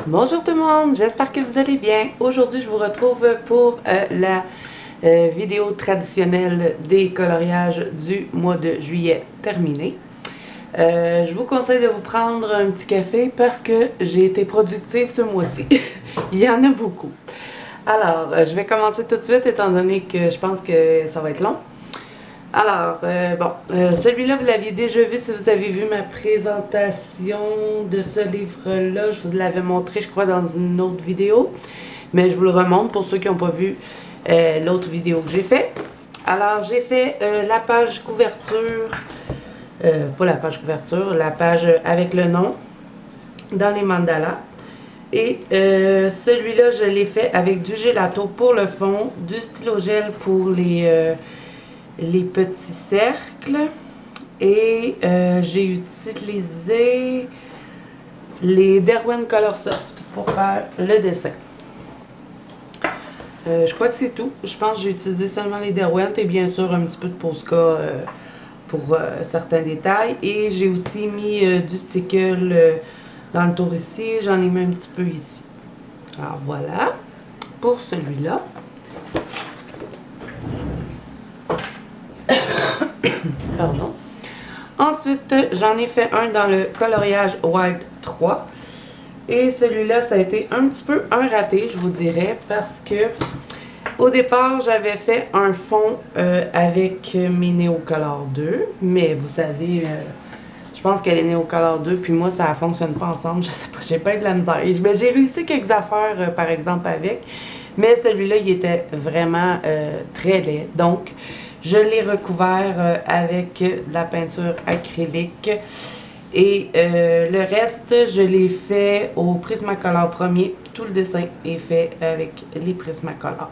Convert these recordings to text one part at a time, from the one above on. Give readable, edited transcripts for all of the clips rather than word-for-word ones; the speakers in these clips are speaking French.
Bonjour tout le monde, j'espère que vous allez bien. Aujourd'hui, je vous retrouve pour la vidéo traditionnelle des coloriages du mois de juillet terminé. Je vous conseille de vous prendre un petit café parce que j'ai été productive ce mois-ci. Il y en a beaucoup. Alors, je vais commencer tout de suite étant donné que je pense que ça va être long. Alors, celui-là, vous l'aviez déjà vu si vous avez vu ma présentation de ce livre-là. Je vous l'avais montré, je crois, dans une autre vidéo. Mais je vous le remonte pour ceux qui n'ont pas vu l'autre vidéo que j'ai fait. Alors, j'ai fait la page couverture, pas la page couverture, la page avec le nom dans les mandalas. Et celui-là, je l'ai fait avec du gelato pour le fond, du stylo gel pour les petits cercles et j'ai utilisé les Derwent Color Soft pour faire le dessin. Je crois que c'est tout. Je pense que j'ai utilisé seulement les Derwent et bien sûr un petit peu de Posca pour certains détails. Et j'ai aussi mis du stickle dans le tour ici. J'en ai mis un petit peu ici. Alors voilà pour celui-là. Pardon. Ensuite, j'en ai fait un dans le coloriage Wild 3. Et celui-là, ça a été un petit peu un raté, je vous dirais, parce que au départ, j'avais fait un fond avec mes Neocolor 2. Mais vous savez, je pense que les Neocolor 2 puis moi, ça ne fonctionne pas ensemble. Je sais pas, j'ai pas eu de la misère. J'ai réussi quelques affaires, par exemple, avec. Mais celui-là, il était vraiment très laid. Donc, je l'ai recouvert avec de la peinture acrylique et le reste, je l'ai fait au Prismacolor premier. Tout le dessin est fait avec les Prismacolor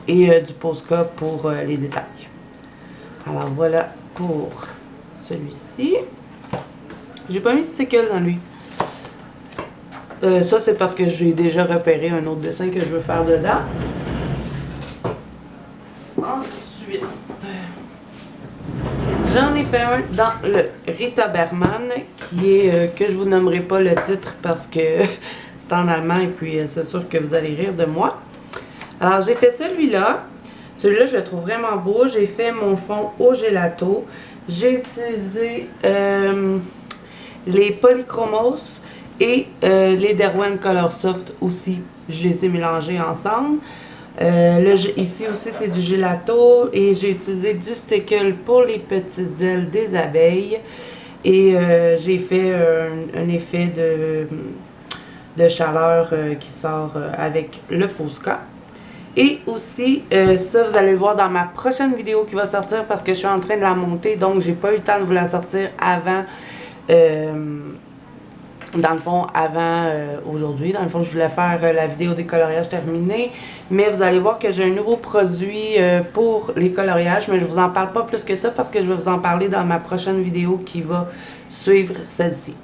et du Posca pour les détails. Alors voilà pour celui-ci. J'ai pas mis de stickle dans lui. Ça, c'est parce que j'ai déjà repéré un autre dessin que je veux faire dedans. Ensuite, j'en ai fait un dans le Rita Berman, qui est, que je vous nommerai pas le titre parce que c'est en allemand et puis c'est sûr que vous allez rire de moi. Alors, j'ai fait celui-là. Celui-là, je le trouve vraiment beau. J'ai fait mon fond au gelato. J'ai utilisé les Polychromos et les Derwent Color Soft aussi. Je les ai mélangés ensemble. Ici aussi, c'est du gelato et j'ai utilisé du stickle pour les petites ailes des abeilles. Et j'ai fait un effet de chaleur qui sort avec le Posca. Et aussi, ça, vous allez le voir dans ma prochaine vidéo qui va sortir parce que je suis en train de la monter. Donc, j'ai pas eu le temps de vous la sortir avant... dans le fond, avant aujourd'hui. Dans le fond, je voulais faire la vidéo des coloriages terminés. Mais vous allez voir que j'ai un nouveau produit pour les coloriages. Mais je ne vous en parle pas plus que ça parce que je vais vous en parler dans ma prochaine vidéo qui va suivre celle-ci.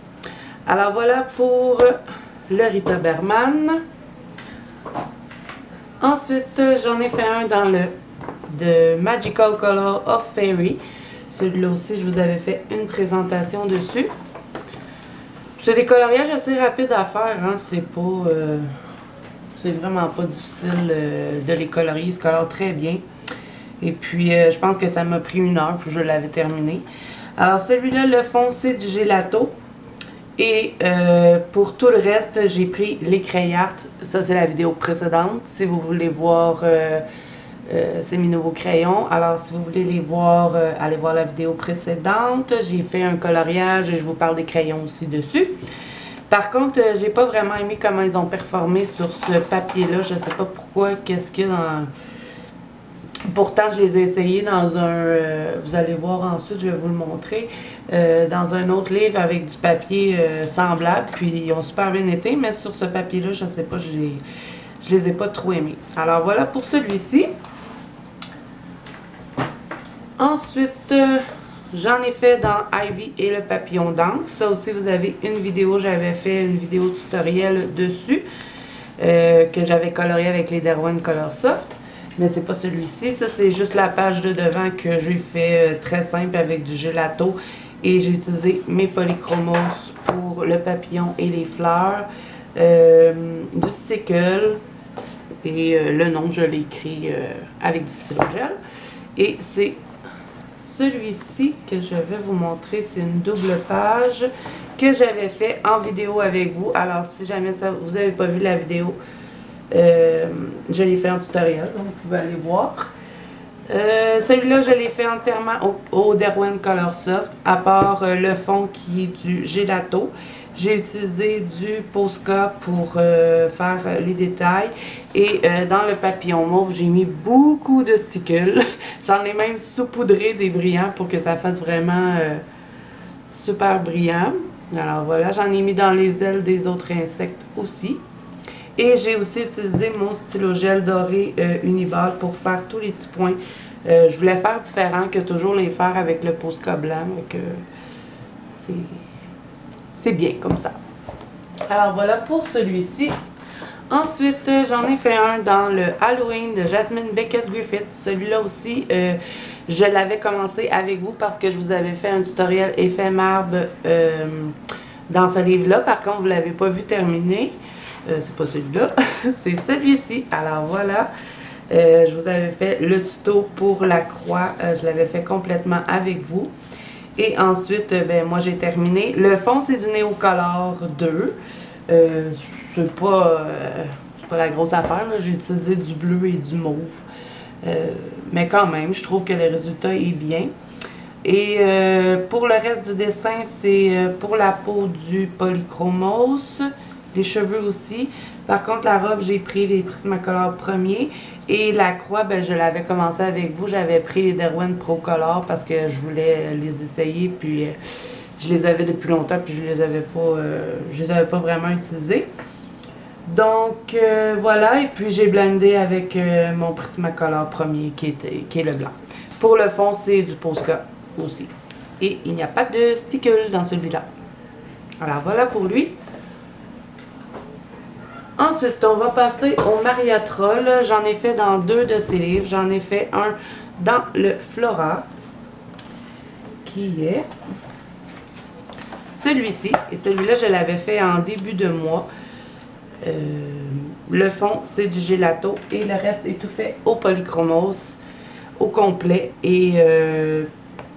Alors voilà pour le Rita Berman. Ensuite, j'en ai fait un dans le The Magical Color of Fairy. Celui-là aussi, je vous avais fait une présentation dessus. C'est des coloriages assez rapides à faire, hein. C'est pas... c'est vraiment pas difficile de les colorier. Ils se colorent très bien. Et puis, je pense que ça m'a pris 1 heure, puis je l'avais terminé. Alors, celui-là, le fond, c'est du gelato. Et pour tout le reste, j'ai pris les Crayart. Ça, c'est la vidéo précédente. Si vous voulez voir... c'est mes nouveaux crayons. Alors, si vous voulez les voir, allez voir la vidéo précédente. J'ai fait un coloriage et je vous parle des crayons aussi dessus. Par contre, j'ai pas vraiment aimé comment ils ont performé sur ce papier-là. Je sais pas pourquoi, qu'est-ce qu'il y a dans... Pourtant, je les ai essayés dans un... vous allez voir ensuite, je vais vous le montrer. Dans un autre livre avec du papier semblable. Puis, ils ont super bien été. Mais sur ce papier-là, je sais pas, je les ai pas trop aimés. Alors, voilà pour celui-ci. Ensuite, j'en ai fait dans Ivy et le papillon d'encre. Ça aussi, vous avez une vidéo. J'avais fait une vidéo tutoriel dessus. Que j'avais colorié avec les Derwent Color Soft. Mais c'est pas celui-ci. Ça, c'est juste la page de devant que j'ai fait très simple avec du gelato. Et j'ai utilisé mes Polychromos pour le papillon et les fleurs. du stickle et le nom, je l'ai écrit avec du stylo gel. Et c'est celui-ci que je vais vous montrer. C'est une double page que j'avais fait en vidéo avec vous. Alors, si jamais ça, vous n'avez pas vu la vidéo, je l'ai fait en tutoriel, donc vous pouvez aller voir. Celui-là, je l'ai fait entièrement au Derwent Color Soft, à part le fond qui est du gelato. J'ai utilisé du Posca pour faire les détails. Et dans le papillon mauve, j'ai mis beaucoup de stickles. J'en ai même saupoudré des brillants pour que ça fasse vraiment super brillant. Alors voilà, j'en ai mis dans les ailes des autres insectes aussi. Et j'ai aussi utilisé mon stylo gel doré Uniball pour faire tous les petits points. Je voulais faire différent que toujours les faire avec le Posca blanc. Donc c'est bien comme ça. Alors voilà pour celui-ci. Ensuite, j'en ai fait un dans le Halloween de Jasmine Beckett Griffith. Celui-là aussi, je l'avais commencé avec vous parce que je vous avais fait un tutoriel éphémère dans ce livre-là. Par contre, vous ne l'avez pas vu terminer. C'est pas celui-là, c'est celui-ci. Alors voilà, je vous avais fait le tuto pour la croix. Je l'avais fait complètement avec vous. Et ensuite, ben, moi j'ai terminé. Le fond, c'est du Neocolor 2. C'est pas la grosse affaire. J'ai utilisé du bleu et du mauve. Mais quand même, je trouve que le résultat est bien. Et pour le reste du dessin, c'est pour la peau du Polychromos. Les cheveux aussi. Par contre, la robe, j'ai pris les Prismacolor premiers. Et la croix, ben, je l'avais commencé avec vous. J'avais pris les Derwent Pro Color parce que je voulais les essayer. Puis, je les avais depuis longtemps. Puis, je les avais pas vraiment utilisés. Donc, voilà. Et puis, j'ai blendé avec mon Prismacolor premier qui est le blanc. Pour le fond, c'est du Posca aussi. Et il n'y a pas de stickle dans celui-là. Alors, voilà pour lui. Ensuite, on va passer au Maria Troll. J'en ai fait dans 2 de ses livres. J'en ai fait un dans le Flora, qui est celui-ci. Et celui-là, je l'avais fait en début de mois. Le fond, c'est du gelato. Et le reste est tout fait au Polychromos, au complet. Et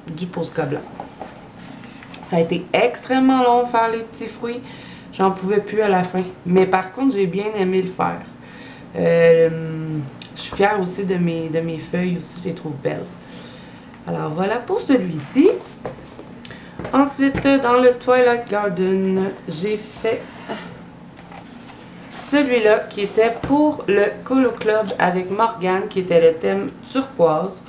du Posca blanc. Ça a été extrêmement long faire les petits fruits. J'en pouvais plus à la fin. Mais par contre, j'ai bien aimé le faire. Je suis fière aussi de mes feuilles aussi. Je les trouve belles. Alors, voilà pour celui-ci. Ensuite, dans le Twilight Garden, j'ai fait celui-là qui était pour le Colo Club avec Morgane, qui était le thème turquoise.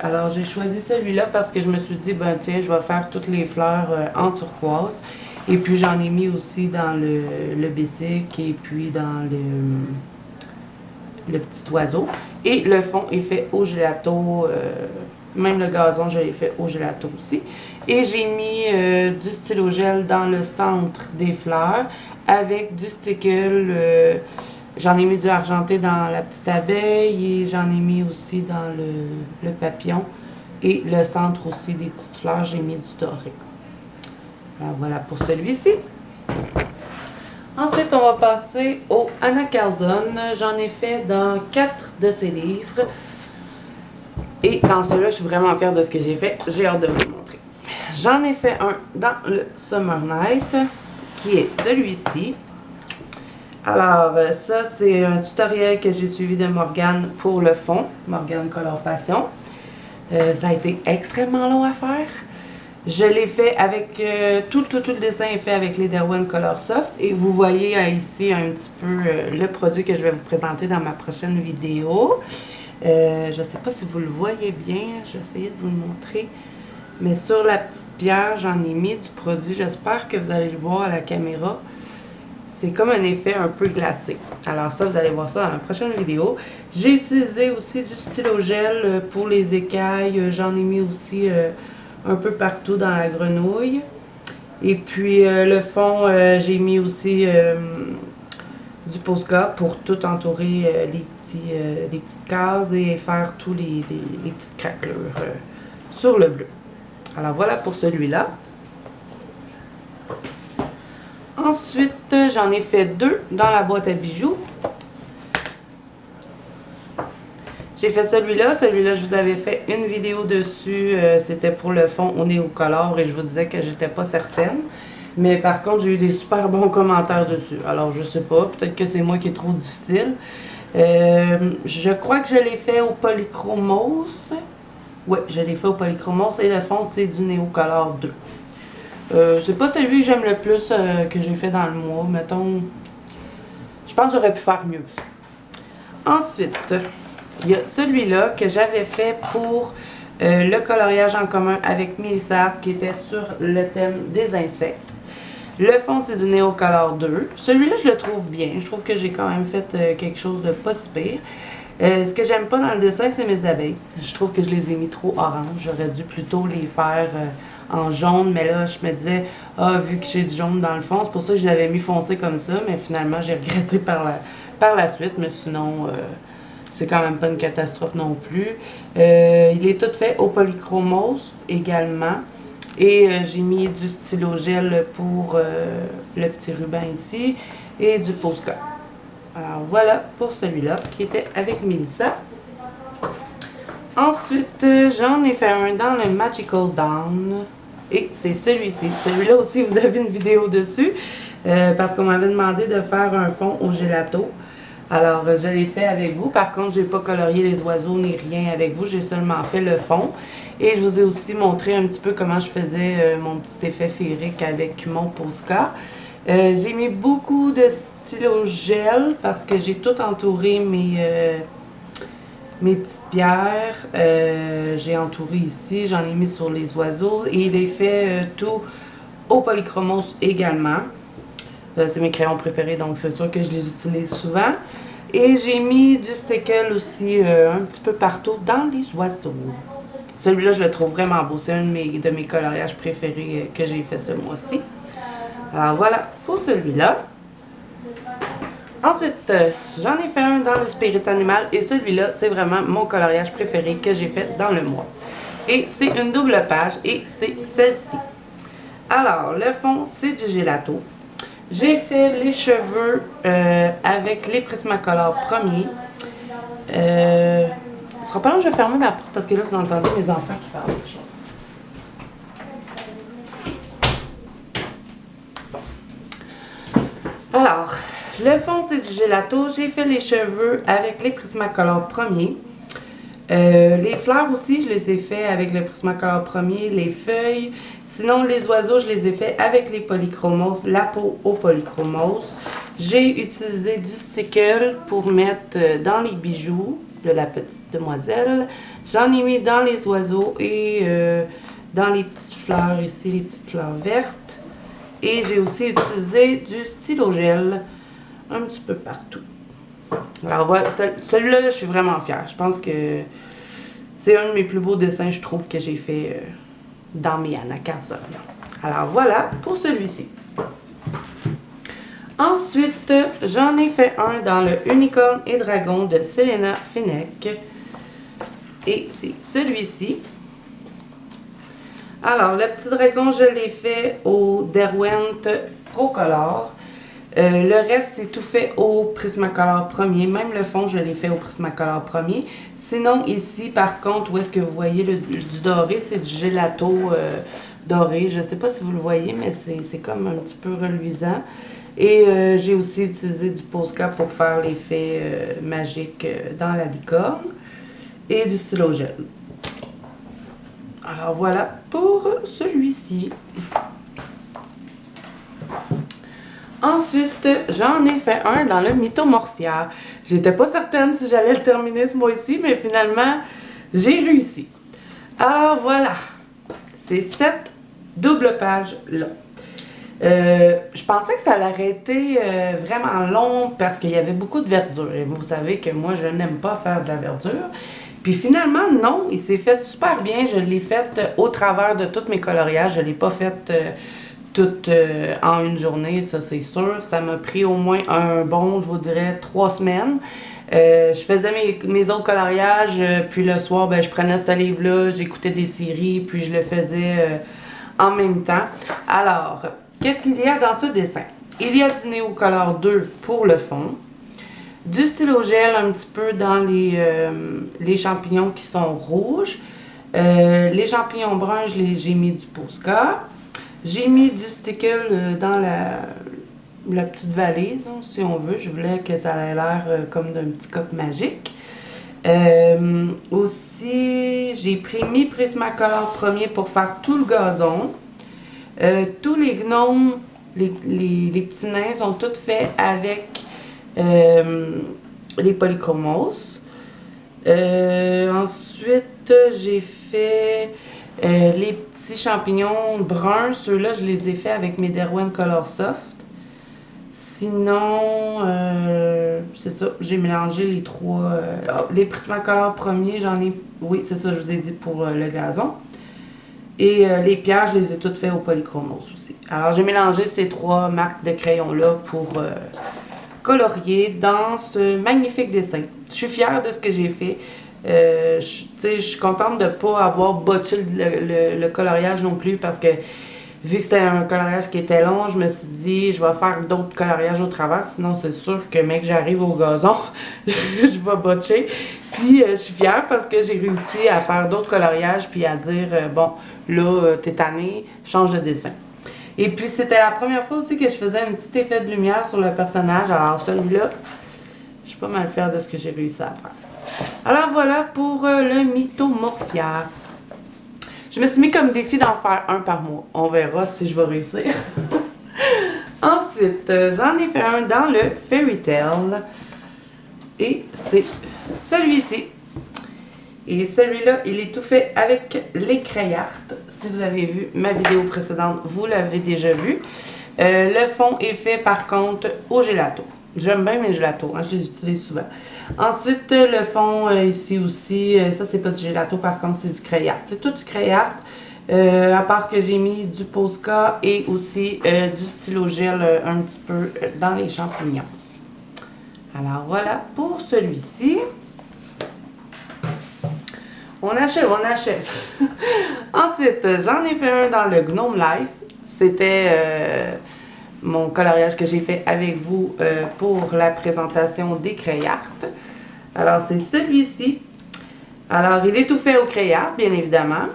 Alors, j'ai choisi celui-là parce que je me suis dit, ben tiens, je vais faire toutes les fleurs en turquoise. Et puis, j'en ai mis aussi dans le Bessic et puis dans le petit oiseau. Et le fond est fait au gelato. Même le gazon, je l'ai fait au gelato aussi. Et j'ai mis du stylo gel dans le centre des fleurs avec du stickle. J'en ai mis du argenté dans la petite abeille et j'en ai mis aussi dans le papillon. Et le centre aussi des petites fleurs, j'ai mis du doré. Alors voilà pour celui-ci. Ensuite, on va passer au Anna Carzon. J'en ai fait dans 4 de ses livres. Et dans celui-là, je suis vraiment fière de ce que j'ai fait. J'ai hâte de vous le montrer. J'en ai fait un dans le Summer Night, qui est celui-ci. Alors, ça, c'est un tutoriel que j'ai suivi de Morgane pour le fond. Morgane Color Passion. Ça a été extrêmement long à faire. Je l'ai fait avec, tout le dessin est fait avec les Derwent Color Soft. Et vous voyez ici un petit peu le produit que je vais vous présenter dans ma prochaine vidéo. Je ne sais pas si vous le voyez bien, j'ai essayé de vous le montrer. Mais sur la petite pierre, j'en ai mis du produit. J'espère que vous allez le voir à la caméra. C'est comme un effet un peu glacé. Alors ça, vous allez voir ça dans ma prochaine vidéo. J'ai utilisé aussi du stylo gel pour les écailles. J'en ai mis aussi un peu partout dans la grenouille. Et puis le fond, j'ai mis aussi du Posca pour tout entourer les petites cases et faire tous les petites craquelures sur le bleu. Alors voilà pour celui-là. Ensuite, j'en ai fait 2 dans la boîte à bijoux. J'ai fait celui-là. Celui-là, je vous avais fait une vidéo dessus. C'était pour le fond au Neocolor et je vous disais que j'étais pas certaine. Mais par contre, j'ai eu des super bons commentaires dessus. Alors, je sais pas. Peut-être que c'est moi qui est trop difficile. Je crois que je l'ai fait au Polychromos. Oui, je l'ai fait au Polychromos et le fond, c'est du Neocolor 2. C'est pas celui que j'aime le plus que j'ai fait dans le mois. Mettons, je pense que j'aurais pu faire mieux. Ensuite, il y a celui-là que j'avais fait pour le coloriage en commun avec Mélissa qui était sur le thème des insectes. Le fond, c'est du Neocolor 2. Celui-là, je le trouve bien. Je trouve que j'ai quand même fait quelque chose de pas si pire. Ce que j'aime pas dans le dessin, c'est mes abeilles. Je trouve que je les ai mis trop orange. J'aurais dû plutôt les faire en jaune, mais là, je me disais, vu que j'ai du jaune dans le fond, c'est pour ça que je l'avais mis foncé comme ça, mais finalement, j'ai regretté par la suite, mais sinon, c'est quand même pas une catastrophe non plus. Il est tout fait au Polychromos également, et j'ai mis du stylo gel pour le petit ruban ici, et du Posca. Alors voilà pour celui-là, qui était avec Mélissa. Ensuite, j'en ai fait un dans le Magical Dawn. Et c'est celui-ci. Celui-là aussi, vous avez une vidéo dessus. Parce qu'on m'avait demandé de faire un fond au gelato. Alors, je l'ai fait avec vous. Par contre, je n'ai pas colorié les oiseaux ni rien avec vous. J'ai seulement fait le fond. Et je vous ai aussi montré un petit peu comment je faisais mon petit effet féerique avec mon Posca. J'ai mis beaucoup de stylo gel parce que j'ai tout entouré mes petites pierres. J'ai entouré ici, j'en ai mis sur les oiseaux et il est fait tout au Polychromos également. C'est mes crayons préférés, donc c'est sûr que je les utilise souvent. Et j'ai mis du stickle aussi un petit peu partout dans les oiseaux. Celui-là, je le trouve vraiment beau. C'est un de mes coloriages préférés que j'ai fait ce mois-ci. Alors voilà pour celui-là. Ensuite, j'en ai fait un dans le Spirit Animal et celui-là, c'est vraiment mon coloriage préféré que j'ai fait dans le mois. Et c'est une double page et c'est celle-ci. Alors, le fond, c'est du gelato. J'ai fait les cheveux avec les Prismacolor premiers. Ce sera pas long, je vais fermer ma porte parce que là, vous entendez mes enfants qui parlent de choses. Alors, le fond, c'est du gelato. J'ai fait les cheveux avec les Prismacolor premiers. Les fleurs aussi, je les ai fait avec le Prismacolor premier. Les feuilles. Sinon, les oiseaux, je les ai fait avec les Polychromos. La peau au Polychromos. J'ai utilisé du stickle pour mettre dans les bijoux de la petite demoiselle. J'en ai mis dans les oiseaux et dans les petites fleurs ici, les petites fleurs vertes. Et j'ai aussi utilisé du stylo gel un petit peu partout. Alors voilà, celui-là, je suis vraiment fière. Je pense que c'est un de mes plus beaux dessins, je trouve, que j'ai fait dans mes Anna-Cancer. Alors voilà pour celui-ci. Ensuite, j'en ai fait un dans le Unicorn et Dragon de Selena Fenech. Et c'est celui-ci. Alors, le petit dragon, je l'ai fait au Derwent Pro Color. Le reste, c'est tout fait au Prismacolor premier. Même le fond, je l'ai fait au Prismacolor premier. Sinon, ici, par contre, où est-ce que vous voyez du doré, c'est du gelato doré. Je ne sais pas si vous le voyez, mais c'est comme un petit peu reluisant. Et j'ai aussi utilisé du Posca pour faire l'effet magique dans la licorne. Et du stylo gel. Alors voilà pour celui-ci. Ensuite, j'en ai fait un dans le Mythomorphia. J'étais pas certaine si j'allais le terminer ce mois-ci, mais finalement, j'ai réussi. Alors voilà, c'est cette double page-là. Je pensais que ça allait été vraiment long parce qu'il y avait beaucoup de verdure. Et vous savez que moi, je n'aime pas faire de la verdure. Puis finalement, non, il s'est fait super bien. Je l'ai fait au travers de tous mes coloriages. Je ne l'ai pas fait tout en une journée, ça c'est sûr. Ça m'a pris au moins je vous dirais, 3 semaines. Je faisais mes autres coloriages, puis le soir, ben, je prenais ce livre-là, j'écoutais des séries, puis je le faisais en même temps. Alors, qu'est-ce qu'il y a dans ce dessin? il y a du Neocolor 2 pour le fond. Du stylo gel un petit peu dans les champignons qui sont rouges. Les champignons bruns, j'ai mis du Posca. J'ai mis du stickle dans la petite valise, hein, si on veut. Je voulais que ça ait l'air comme d'un petit coffre magique. Aussi, j'ai pris mi Prismacolor premier pour faire tout le gazon. Tous les gnomes, les petits nains sont tous faits avec les polychromos. Ensuite, j'ai fait les petits champignons bruns. Ceux-là, je les ai faits avec mes Derwent Color Soft. Sinon, c'est ça, j'ai mélangé les trois. Les Prismacolor premiers, j'en ai. Oui, c'est ça, je vous ai dit pour le gazon. Et les pierres, je les ai toutes faites au polychromos aussi. Alors, j'ai mélangé ces trois marques de crayons-là pour colorier dans ce magnifique dessin. Je suis fière de ce que j'ai fait. Je suis contente de ne pas avoir botché le coloriage non plus parce que vu que c'était un coloriage qui était long, je me suis dit, je vais faire d'autres coloriages au travers. Sinon, c'est sûr que, mec, j'arrive au gazon, je vais botcher. Puis, je suis fière parce que j'ai réussi à faire d'autres coloriages puis à dire, bon, là, t'es tannée, change de dessin. Et puis, c'était la première fois aussi que je faisais un petit effet de lumière sur le personnage. Alors, celui-là, je suis pas mal fière de ce que j'ai réussi à faire. Alors, voilà pour le Mythomorphia. Je me suis mis comme défi d'en faire un par mois. On verra si je vais réussir. Ensuite, j'en ai fait un dans le Fairy Tail. Et c'est celui-ci. Et celui-là, il est tout fait avec les Crayart. Si vous avez vu ma vidéo précédente, vous l'avez déjà vu. Le fond est fait par contre au gelato. J'aime bien mes gelatos, hein, je les utilise souvent. Ensuite, le fond ici aussi, ça c'est pas du gelato, par contre c'est du Crayart. C'est tout du Crayart, à part que j'ai mis du Posca et aussi du stylo gel un petit peu dans les champignons. Alors voilà pour celui-ci. On achève, on achève. Ensuite, j'en ai fait un dans le Gnome Life. C'était mon coloriage que j'ai fait avec vous pour la présentation des Crayart. Alors, c'est celui-ci. Alors, il est tout fait au Crayart, bien évidemment.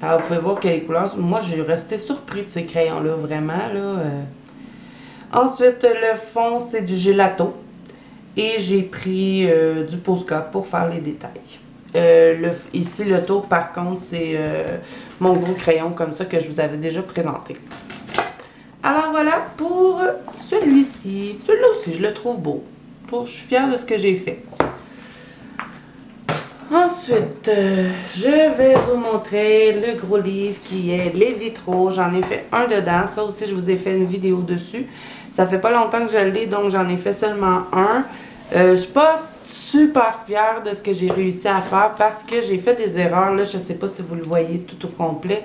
Alors, vous pouvez voir que les couleurs... Moi, j'ai resté surpris de ces crayons-là, vraiment. Là, Ensuite, le fond, c'est du gelato. Et j'ai pris du Posca pour faire les détails. Ici, le tour, par contre, c'est mon gros crayon comme ça que je vous avais déjà présenté. Alors voilà pour celui-ci. Celui-là aussi, je le trouve beau. Je suis fière de ce que j'ai fait. Ensuite, je vais vous montrer le gros livre qui est Les Vitraux. J'en ai fait un dedans. Ça aussi, je vous ai fait une vidéo dessus. Ça fait pas longtemps que je l'ai, donc j'en ai fait seulement un. Je suis pas super fière de ce que j'ai réussi à faire parce que j'ai fait des erreurs. Là, je sais pas si vous le voyez tout au complet.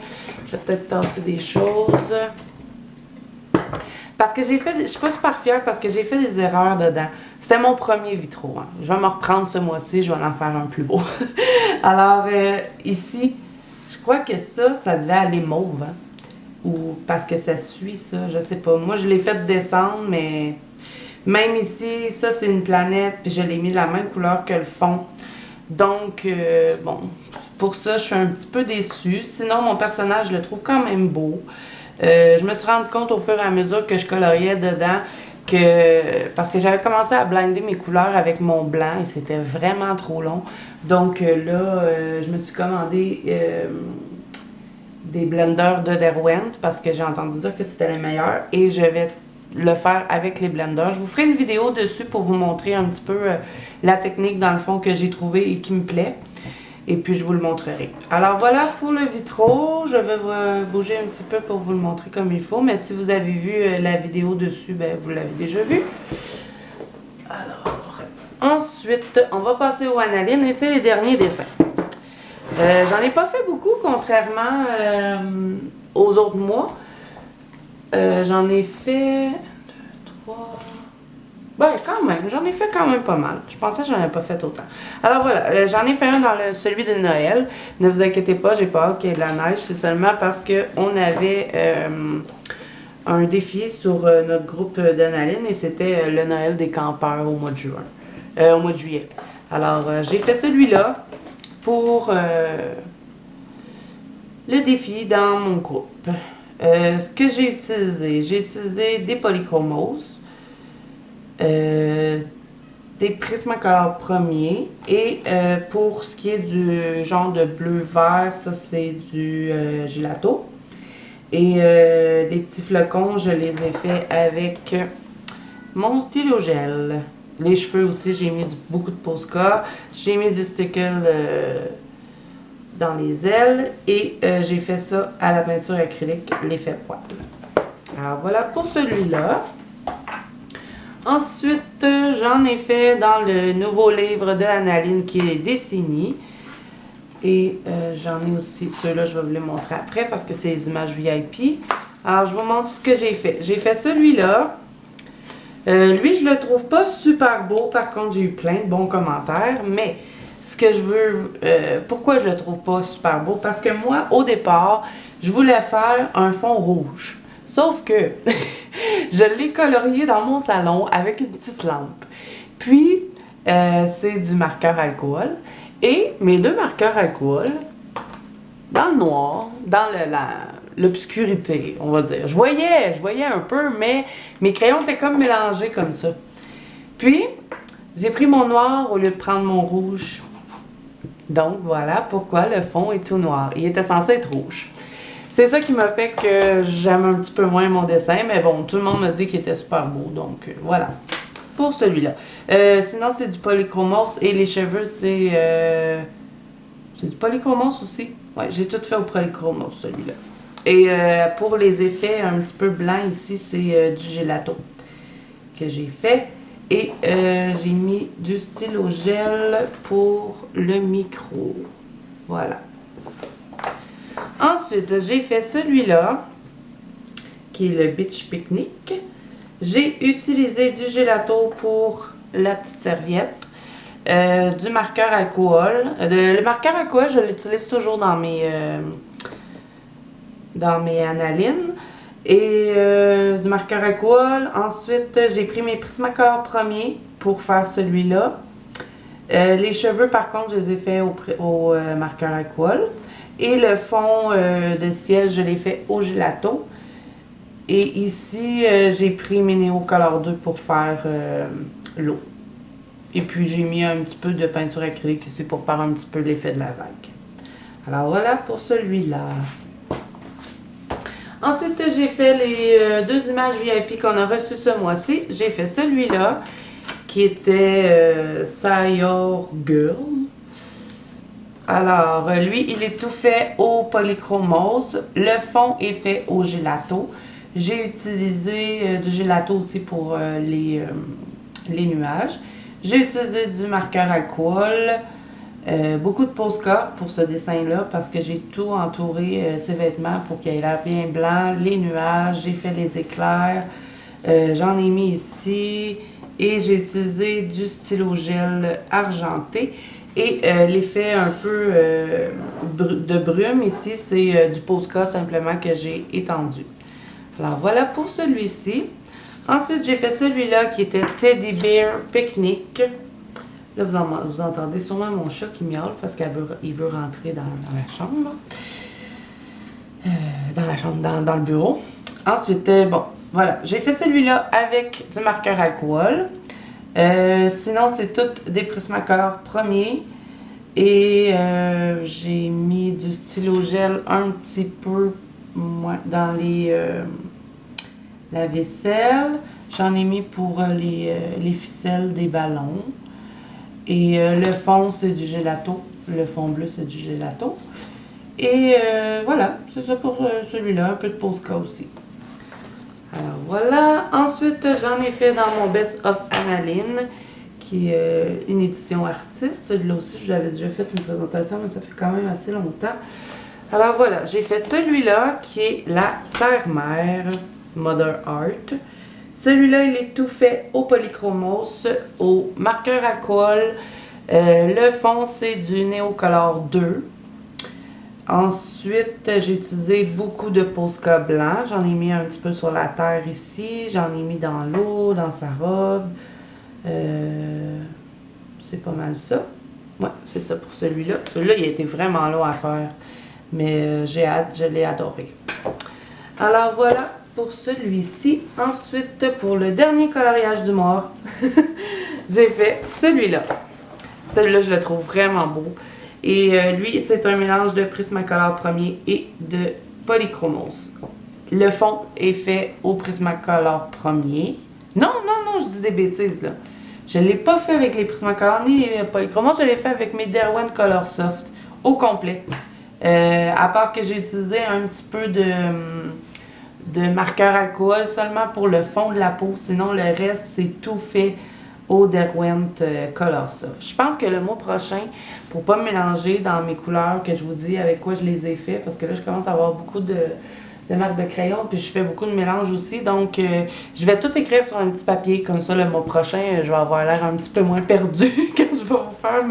Je vais peut-être tasser des choses. Parce que j'ai fait, je suis pas super fière parce que j'ai fait des erreurs dedans. C'était mon premier vitraux. Hein. Je vais me reprendre ce mois-ci, je vais en faire un plus beau. Alors, ici, je crois que ça devait aller mauve. Hein? Ou parce que ça suit ça, je sais pas. Moi, je l'ai fait descendre, mais même ici, ça, c'est une planète, puis je l'ai mis de la même couleur que le fond. Donc, bon, pour ça, je suis un petit peu déçue. Sinon, mon personnage, je le trouve quand même beau. Je me suis rendu compte au fur et à mesure que je coloriais dedans parce que j'avais commencé à blinder mes couleurs avec mon blanc et c'était vraiment trop long. Donc là, je me suis commandé des blenders de Derwent parce que j'ai entendu dire que c'était les meilleurs et je vais le faire avec les blenders. Je vous ferai une vidéo dessus pour vous montrer un petit peu la technique dans le fond que j'ai trouvé et qui me plaît. Et puis, je vous le montrerai. Alors, voilà pour le vitraux. Je vais bouger un petit peu pour vous le montrer comme il faut. Mais si vous avez vu la vidéo dessus, ben, vous l'avez déjà vu. Alors, ensuite, on va passer au aniline et c'est les derniers dessins. J'en ai pas fait beaucoup, contrairement aux autres mois. J'en ai fait 2, 3... Ben, quand même, j'en ai fait quand même pas mal. Je pensais que j'en avais pas fait autant. Alors voilà, j'en ai fait un dans celui de Noël. Ne vous inquiétez pas, j'ai pas hâte qu'il y ait de la neige. C'est seulement parce qu'on avait un défi sur notre groupe d'Analine et c'était le Noël des campeurs au mois de juin, au mois de juillet. Alors, j'ai fait celui-là pour le défi dans mon groupe. Ce que j'ai utilisé des polychromos, des Prismacolor premiers et pour ce qui est du genre de bleu-vert, ça c'est du gelato. Et les petits flocons, je les ai faits avec mon stylo gel. Les cheveux aussi, j'ai mis beaucoup de Posca. J'ai mis du stickle dans les ailes. Et j'ai fait ça à la peinture acrylique, l'effet poil. Alors voilà pour celui-là. Ensuite, j'en ai fait dans le nouveau livre de Analine qui est les Décennies. Et j'en ai aussi, ceux-là, je vais vous les montrer après parce que c'est les images VIP. Alors, je vous montre ce que j'ai fait. J'ai fait celui-là. Lui, je le trouve pas super beau. Par contre, j'ai eu plein de bons commentaires. Mais ce que je veux... pourquoi je le trouve pas super beau? Parce que moi, au départ, je voulais faire un fond rouge. Sauf que je l'ai colorié dans mon salon avec une petite lampe. Puis, c'est du marqueur alcool. Et mes deux marqueurs alcool, dans le noir, dans l'obscurité, on va dire. Je voyais un peu, mais mes crayons étaient comme mélangés comme ça. Puis, j'ai pris mon noir au lieu de prendre mon rouge. Donc, voilà pourquoi le fond est tout noir. Il était censé être rouge. C'est ça qui m'a fait que j'aime un petit peu moins mon dessin, mais bon, tout le monde m'a dit qu'il était super beau, donc voilà. Pour celui-là. Sinon, c'est du polychromos et les cheveux, c'est du polychromos aussi. Ouais, j'ai tout fait au polychromos, celui-là. Et pour les effets un petit peu blancs ici, c'est du gelato que j'ai fait. Et j'ai mis du stylo gel pour le micro. Voilà. Ensuite, j'ai fait celui-là, qui est le Beach Picnic. J'ai utilisé du gelato pour la petite serviette, du marqueur alcool. Le marqueur alcool, je l'utilise toujours dans mes analines. Et du marqueur alcool. Ensuite, j'ai pris mes Prismacolor premiers pour faire celui-là. Les cheveux, par contre, je les ai faits au marqueur alcool. Et le fond de ciel, je l'ai fait au gelato. Et ici, j'ai pris mes Neocolor 2 pour faire l'eau. Et puis, j'ai mis un petit peu de peinture acrylique ici pour faire un petit peu l'effet de la vague. Alors, voilà pour celui-là. Ensuite, j'ai fait les deux images VIP qu'on a reçues ce mois-ci. J'ai fait celui-là, qui était Sayor Girl. Alors, lui, il est tout fait au polychromos. Le fond est fait au gelato. J'ai utilisé du gelato aussi pour les nuages. J'ai utilisé du marqueur alcool, beaucoup de Posca pour ce dessin-là parce que j'ai tout entouré ces vêtements pour qu'il ait l'air bien blanc. Les nuages, j'ai fait les éclairs, j'en ai mis ici et j'ai utilisé du stylo gel argenté. Et l'effet un peu de brume ici, c'est du Posca simplement que j'ai étendu. Alors voilà pour celui-ci. Ensuite, j'ai fait celui-là qui était Teddy Bear Picnic. Là, vous entendez sûrement mon chat qui miaule parce qu'il veut rentrer dans la chambre. Dans le bureau. Ensuite, bon, voilà. J'ai fait celui-là avec du marqueur alcool. Sinon, c'est toutes des Prismacolor premiers. Et j'ai mis du stylo gel un petit peu dans la vaisselle. J'en ai mis pour les ficelles des ballons. Et le fond, c'est du gelato. Le fond bleu, c'est du gelato. Et voilà, c'est ça pour celui-là. Un peu de Posca aussi. Alors voilà. Ensuite, j'en ai fait dans mon Best of Analine, qui est une édition artiste. Celui-là aussi, je l'avais déjà fait une présentation, mais ça fait quand même assez longtemps. Alors voilà, j'ai fait celui-là qui est la Terre-Mère Mother Art. Celui-là, il est tout fait au polychromos, au marqueur alcool. Le fond, c'est du Neocolor 2. Ensuite, j'ai utilisé beaucoup de Posca blanc. J'en ai mis un petit peu sur la terre ici. J'en ai mis dans l'eau, dans sa robe. C'est pas mal ça. Ouais, c'est ça pour celui-là. Celui-là, il a été vraiment long à faire. Mais j'ai hâte, je l'ai adoré. Alors voilà pour celui-ci. Ensuite, pour le dernier coloriage du mois, j'ai fait celui-là. Celui-là, je le trouve vraiment beau. Et lui, c'est un mélange de Prismacolor premier et de Polychromos. Le fond est fait au Prismacolor premier. Non, je dis des bêtises là. Je ne l'ai pas fait avec les Prismacolor ni les Polychromos, je l'ai fait avec mes Derwent Color Soft au complet. À part que j'ai utilisé un petit peu de marqueur alcool seulement pour le fond de la peau. Sinon, le reste, c'est tout fait au Derwent Color Soft. Je pense que le mois prochain, pour pas me mélanger dans mes couleurs, que je vous dis avec quoi je les ai fait, parce que là, je commence à avoir beaucoup de marques de crayon, puis je fais beaucoup de mélange aussi. Donc, je vais tout écrire sur un petit papier. Comme ça, le mois prochain, je vais avoir l'air un petit peu moins perdu quand je vais vous faire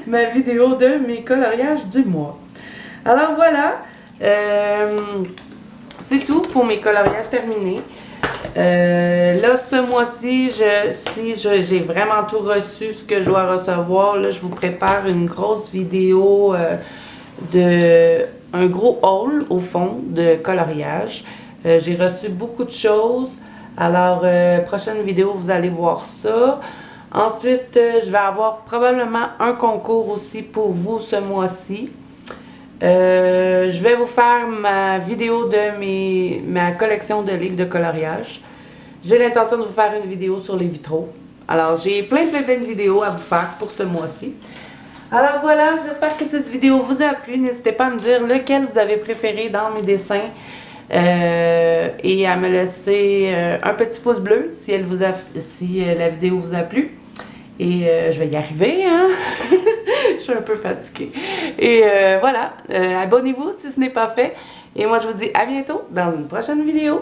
ma vidéo de mes coloriages du mois. Alors, voilà. C'est tout pour mes coloriages terminés. Là, ce mois-ci, si j'ai vraiment tout reçu, ce que je dois recevoir, là, je vous prépare une grosse vidéo un gros haul, au fond, de coloriage. J'ai reçu beaucoup de choses. Alors, prochaine vidéo, vous allez voir ça. Ensuite, je vais avoir probablement un concours aussi pour vous ce mois-ci. Je vais vous faire ma vidéo de ma collection de livres de coloriage. J'ai l'intention de vous faire une vidéo sur les vitraux. Alors, j'ai plein de vidéos à vous faire pour ce mois-ci. Alors voilà, j'espère que cette vidéo vous a plu. N'hésitez pas à me dire lequel vous avez préféré dans mes dessins. Et à me laisser un petit pouce bleu si la vidéo vous a plu. Et je vais y arriver, hein? Je suis un peu fatiguée. Et voilà, abonnez-vous si ce n'est pas fait. Et moi, je vous dis à bientôt dans une prochaine vidéo.